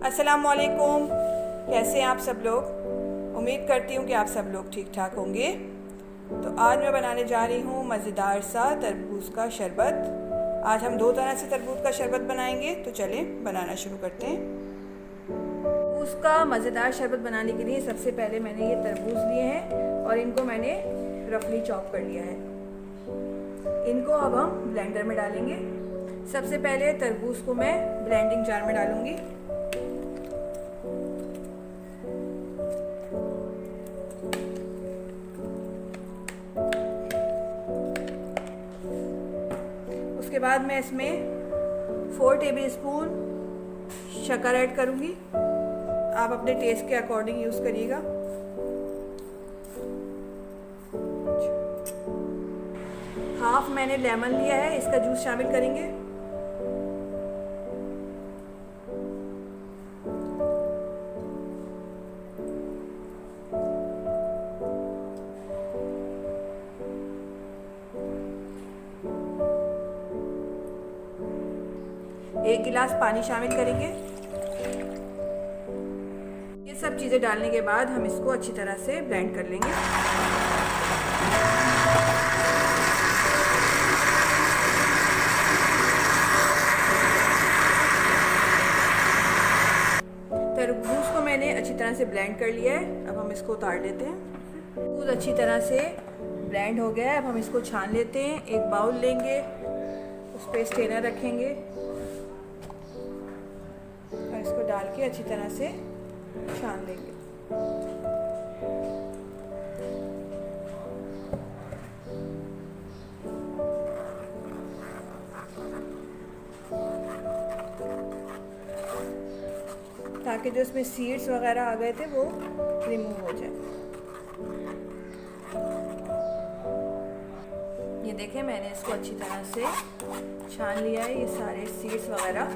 अस्सलामुअलैकुम। कैसे हैं आप सब लोग? उम्मीद करती हूँ कि आप सब लोग ठीक ठाक होंगे। तो आज मैं बनाने जा रही हूँ मज़ेदार सा तरबूज का शरबत। आज हम दो तरह से तरबूज का शरबत बनाएंगे, तो चलें बनाना शुरू करते हैं। तरबूज का मज़ेदार शरबत बनाने के लिए सबसे पहले मैंने ये तरबूज लिए हैं और इनको मैंने रफली चॉप कर लिया है। इनको अब हम ब्लेंडर में डालेंगे। सबसे पहले तरबूज को मैं ब्लेंडिंग जार में डालूंगी। उसके बाद मैं इसमें 4 टेबल स्पून शक्कर ऐड करूंगी। आप अपने टेस्ट के अकॉर्डिंग यूज़ करिएगा। हाफ मैंने लेमन लिया है, इसका जूस शामिल करेंगे। एक गिलास पानी शामिल करेंगे। ये सब चीज़ें डालने के बाद हम इसको अच्छी तरह से ब्लेंड कर लेंगे। तरबूज को मैंने अच्छी तरह से ब्लेंड कर लिया है। अब हम इसको उतार लेते हैं। तरबूज अच्छी तरह से ब्लेंड हो गया है। अब हम इसको छान लेते हैं। एक बाउल लेंगे, उस पर स्ट्रेनर रखेंगे और इसको डाल के अच्छी तरह से छान लेंगे। ताकि जो इसमें सीड्स वगैरह आ गए थे वो रिमूव हो जाए। ये देखें, मैंने इसको अच्छी तरह से छान लिया है। ये सारे सीड्स वगैरह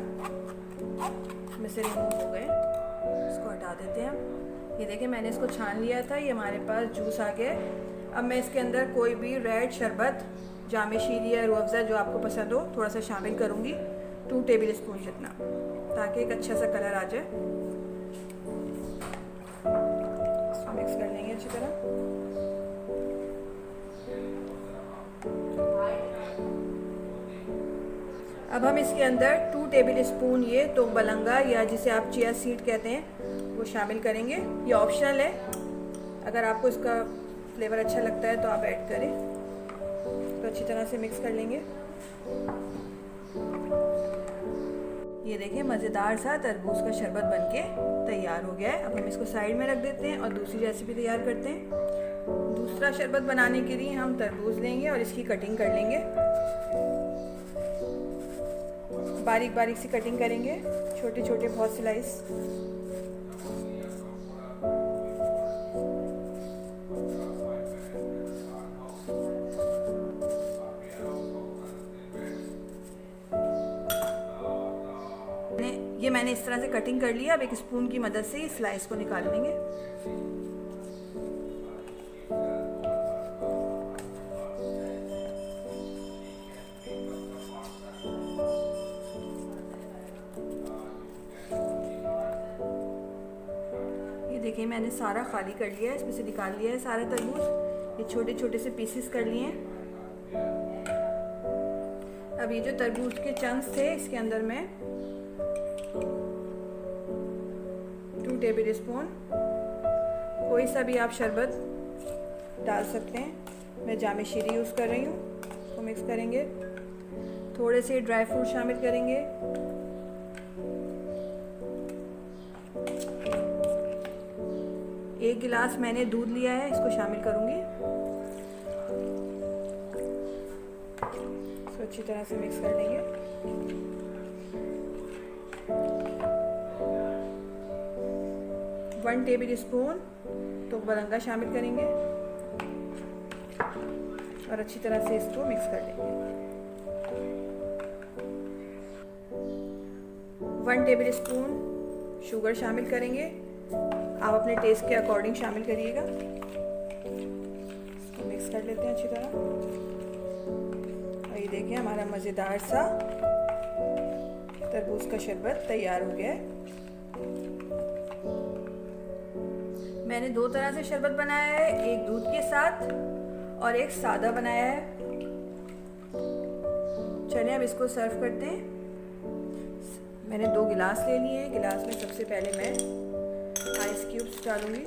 में से रिमूव हो गए। इसको हटा देते हैं हम। ये देखें, मैंने इसको छान लिया था। ये हमारे पास जूस आ गया। अब मैं इसके अंदर कोई भी रेड शरबत, जामे शीरी या रूह अफ़ज़ा जो आपको पसंद हो थोड़ा सा शामिल करूँगी, 2 टेबल स्पून जितना, ताकि एक अच्छा सा कलर आ जाए। इसको मिक्स कर लेंगे अच्छी तरह। अब हम इसके अंदर 2 टेबल स्पून ये तोगबलंगा या जिसे आप चिया सीड कहते हैं वो शामिल करेंगे। ये ऑप्शनल है, अगर आपको इसका फ्लेवर अच्छा लगता है तो आप ऐड करें। तो अच्छी तरह से मिक्स कर लेंगे। ये देखिए, मज़ेदार सा तरबूज का शरबत बनके तैयार हो गया है। अब हम इसको साइड में रख देते हैं और दूसरी रेसिपी तैयार करते हैं। दूसरा शरबत बनाने के लिए हम तरबूज लेंगे और इसकी कटिंग कर लेंगे। बारीक बारीक सी कटिंग करेंगे, छोटे छोटे बहुत स्लाइस। ये मैंने इस तरह से कटिंग कर लिया। अब एक स्पून की मदद से इस स्लाइस को निकाल लेंगे। ये देखिए, मैंने सारा खाली कर लिया है, इसमें से निकाल लिया है सारा तरबूज। ये छोटे छोटे से पीसेस कर लिए हैं। अब ये जो तरबूज के चंक्स थे, इसके अंदर मैं 2 टेबल स्पून कोई सा भी आप शरबत डाल सकते हैं। मैं जामे शीरी यूज़ कर रही हूँ। इसको मिक्स करेंगे। थोड़े से ड्राई फ्रूट शामिल करेंगे। एक गिलास मैंने दूध लिया है, इसको शामिल करूँगी। इसको अच्छी तरह से मिक्स कर लेंगे। वन टेबल स्पून तोगबलंगा शामिल करेंगे और अच्छी तरह से इसको मिक्स कर लेंगे। 1 टेबल स्पून शुगर शामिल करेंगे। आप अपने टेस्ट के अकॉर्डिंग शामिल करिएगा। इसको मिक्स कर लेते हैं अच्छी तरह। और ये देखिए, हमारा मज़ेदार सा तरबूज का शरबत तैयार हो गया है। मैंने दो तरह से शरबत बनाया है, एक दूध के साथ और एक सादा बनाया है। चलिए अब इसको सर्व करते हैं। मैंने 2 गिलास ले लिए हैं। गिलास में सबसे पहले मैं आइस क्यूब्स डालूंगी,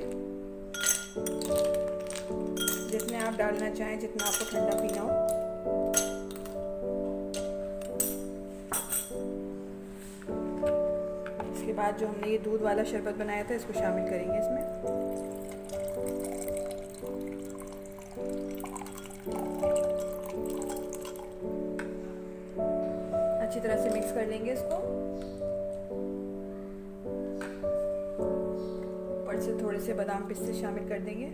जितने आप डालना चाहें, जितना आपको ठंडा पीना हो। इसके बाद जो हमने ये दूध वाला शरबत बनाया था इसको शामिल करेंगे इसमें। अच्छी तरह से मिक्स कर लेंगे इसको। ऊपर से थोड़े से बादाम पिस्ते शामिल कर देंगे। ये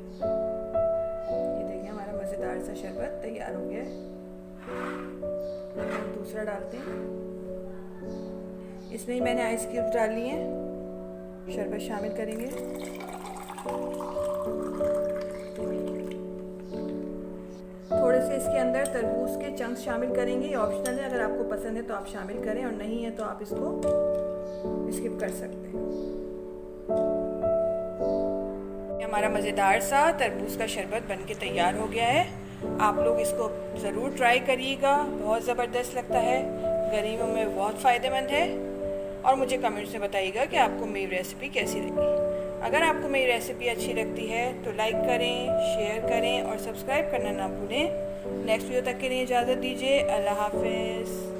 देखिए हमारा मज़ेदार सा शरबत तैयार हो गया है। दूसरा डालते हैं। इसमें ही मैंने आइस क्यूब्स डाल लिए हैं। शरबत शामिल करेंगे। थोड़े से इसके अंदर तरबूज के चंक्स शामिल करेंगे। ये ऑप्शनल है, अगर आपको पसंद है तो आप शामिल करें और नहीं है तो आप इसको स्किप कर सकते हैं। हमारा मज़ेदार सा तरबूज का शरबत बनके तैयार हो गया है। आप लोग इसको ज़रूर ट्राई करिएगा, बहुत ज़बरदस्त लगता है, गर्मियों में बहुत फ़ायदेमंद है। और मुझे कमेंट्स में बताइएगा कि आपको मेरी रेसिपी कैसी लगी। अगर आपको मेरी रेसिपी अच्छी लगती है तो लाइक करें, शेयर करें और सब्सक्राइब करना ना भूलें। नेक्स्ट वीडियो तक के लिए इजाज़त दीजिए। अल्लाह हाफ़िज़।